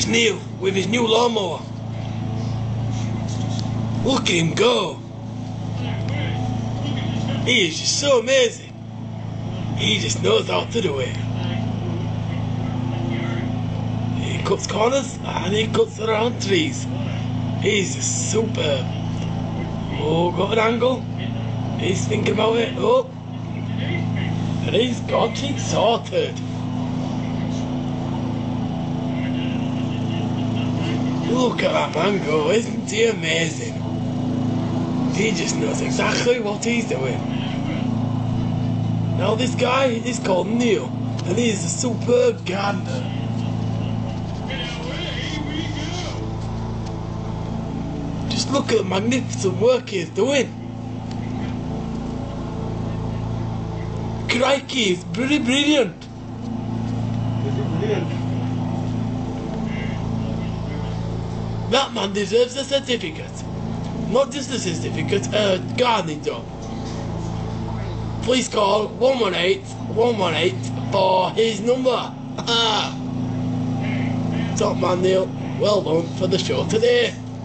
There's Neil with his new lawnmower. Look at him go. He is just so amazing. He just knows how to do it. He cuts corners and he cuts around trees. He's just superb. Oh, got an angle. He's thinking about it. Oh, and he's got it sorted. Look at that man go, isn't he amazing? He just knows exactly what he's doing. Now this guy is called Neil, and he's a superb gardener. Just look at the magnificent work he's doing. Crikey, it's pretty brilliant. That man deserves a certificate. Not just a certificate, a gardening job. Please call 118 for his number. Top man Neil, well done for the show today.